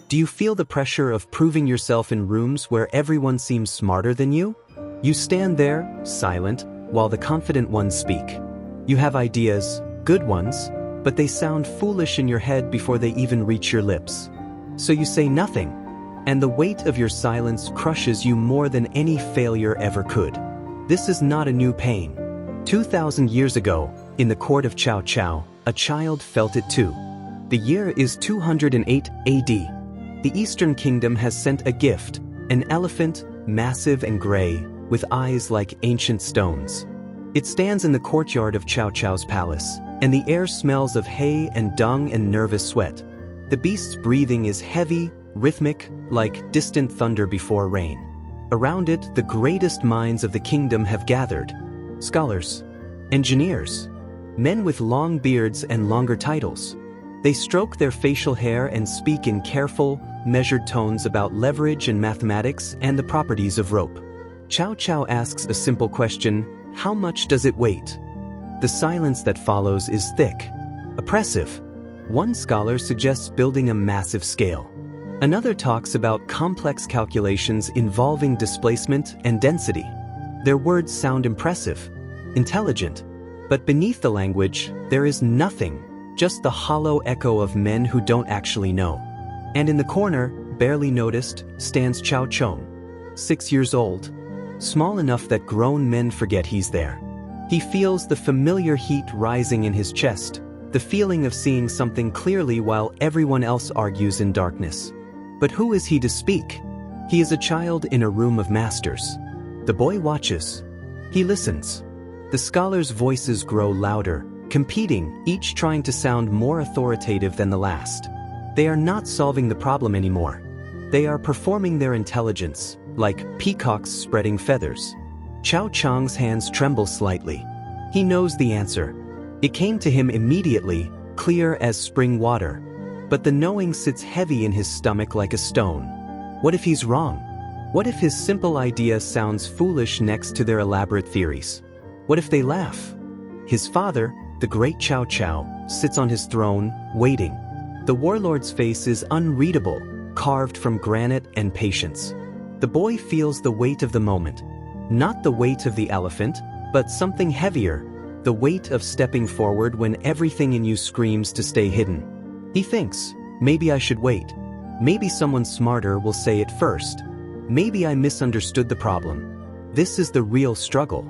Do you feel the pressure of proving yourself in rooms where everyone seems smarter than you? You stand there, silent, while the confident ones speak. You have ideas, good ones, but they sound foolish in your head before they even reach your lips. So you say nothing, and the weight of your silence crushes you more than any failure ever could. This is not a new pain. 2,000 years ago, in the court of Cao Chong, a child felt it too. The year is 208 AD. The Eastern Kingdom has sent a gift, an elephant, massive and gray, with eyes like ancient stones. It stands in the courtyard of Cao Chong's palace, and the air smells of hay and dung and nervous sweat. The beast's breathing is heavy, rhythmic, like distant thunder before rain. Around it, the greatest minds of the kingdom have gathered. Scholars, engineers, men with long beards and longer titles. They stroke their facial hair and speak in careful, measured tones about leverage and mathematics and the properties of rope. Cao Chong asks a simple question: how much does it weigh? The silence that follows is thick, oppressive. One scholar suggests building a massive scale. Another talks about complex calculations involving displacement and density. Their words sound impressive, intelligent, but beneath the language, there is nothing, just the hollow echo of men who don't actually know. And in the corner, barely noticed, stands Cao Chong, 6 years old, small enough that grown men forget he's there. He feels the familiar heat rising in his chest, the feeling of seeing something clearly while everyone else argues in darkness. But who is he to speak? He is a child in a room of masters. The boy watches. He listens. The scholars' voices grow louder, competing, each trying to sound more authoritative than the last. They are not solving the problem anymore. They are performing their intelligence, like peacocks spreading feathers. Cao Chong's hands tremble slightly. He knows the answer. It came to him immediately, clear as spring water. But the knowing sits heavy in his stomach like a stone. What if he's wrong? What if his simple idea sounds foolish next to their elaborate theories? What if they laugh? His father, the great Cao Chong, sits on his throne, waiting. The warlord's face is unreadable, carved from granite and patience. The boy feels the weight of the moment. Not the weight of the elephant, but something heavier, the weight of stepping forward when everything in you screams to stay hidden. He thinks, maybe I should wait. Maybe someone smarter will say it first. Maybe I misunderstood the problem. This is the real struggle.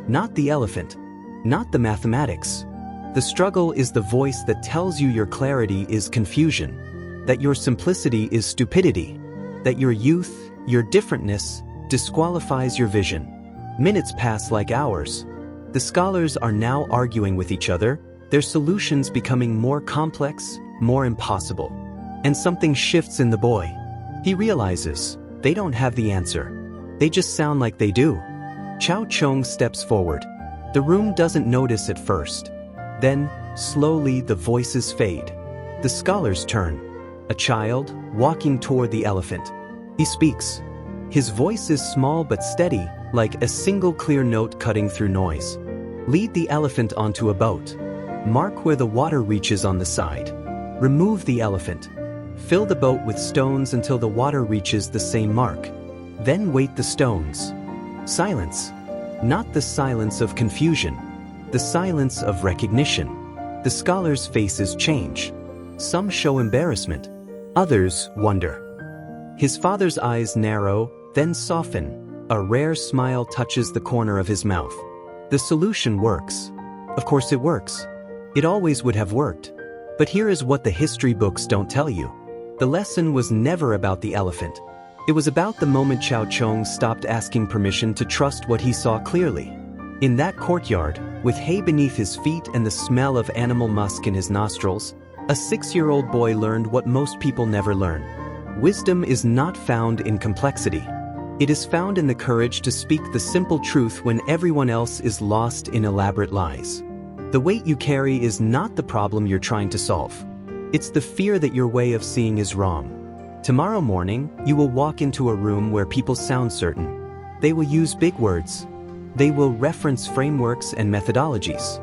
Not the elephant. Not the mathematics. The struggle is the voice that tells you your clarity is confusion, that your simplicity is stupidity, that your youth, your differentness, disqualifies your vision. Minutes pass like hours. The scholars are now arguing with each other, their solutions becoming more complex, more impossible. And something shifts in the boy. He realizes, they don't have the answer. They just sound like they do. Cao Chong steps forward. The room doesn't notice at first. Then, slowly the voices fade. The scholars turn. A child, walking toward the elephant. He speaks. His voice is small but steady, like a single clear note cutting through noise. Lead the elephant onto a boat. Mark where the water reaches on the side. Remove the elephant. Fill the boat with stones until the water reaches the same mark. Then weight the stones. Silence. Not the silence of confusion. The silence of recognition. The scholars' faces change. Some show embarrassment. Others wonder. His father's eyes narrow, then soften. A rare smile touches the corner of his mouth. The solution works. Of course it works. It always would have worked. But here is what the history books don't tell you. The lesson was never about the elephant. It was about the moment Cao Chong stopped asking permission to trust what he saw clearly. In that courtyard, with hay beneath his feet and the smell of animal musk in his nostrils, a 6-year-old boy learned what most people never learn. Wisdom is not found in complexity. It is found in the courage to speak the simple truth when everyone else is lost in elaborate lies. The weight you carry is not the problem you're trying to solve. It's the fear that your way of seeing is wrong. Tomorrow morning, you will walk into a room where people sound certain. They will use big words. They will reference frameworks and methodologies.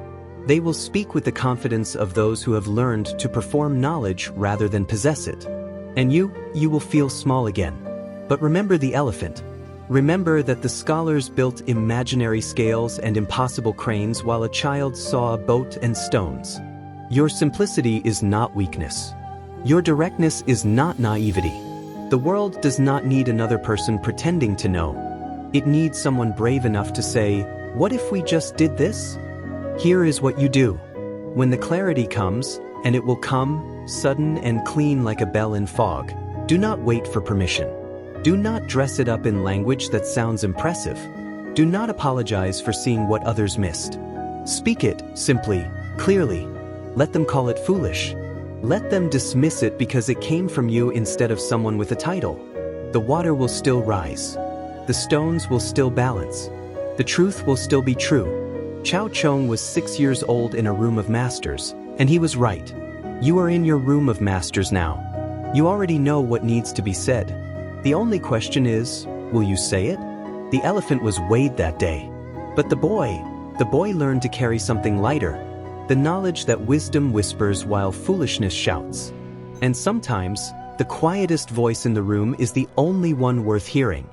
They will speak with the confidence of those who have learned to perform knowledge rather than possess it. And you will feel small again. But remember the elephant. Remember that the scholars built imaginary scales and impossible cranes while a child saw a boat and stones. Your simplicity is not weakness. Your directness is not naivety. The world does not need another person pretending to know. It needs someone brave enough to say, "What if we just did this?" Here is what you do. When the clarity comes, and it will come, sudden and clean like a bell in fog, do not wait for permission. Do not dress it up in language that sounds impressive. Do not apologize for seeing what others missed. Speak it, simply, clearly. Let them call it foolish. Let them dismiss it because it came from you instead of someone with a title. The water will still rise. The stones will still balance. The truth will still be true. Cao Chong was 6 years old in a room of masters, and he was right. You are in your room of masters now. You already know what needs to be said. The only question is, will you say it? The elephant was weighed that day. But the boy learned to carry something lighter. The knowledge that wisdom whispers while foolishness shouts. And sometimes, the quietest voice in the room is the only one worth hearing.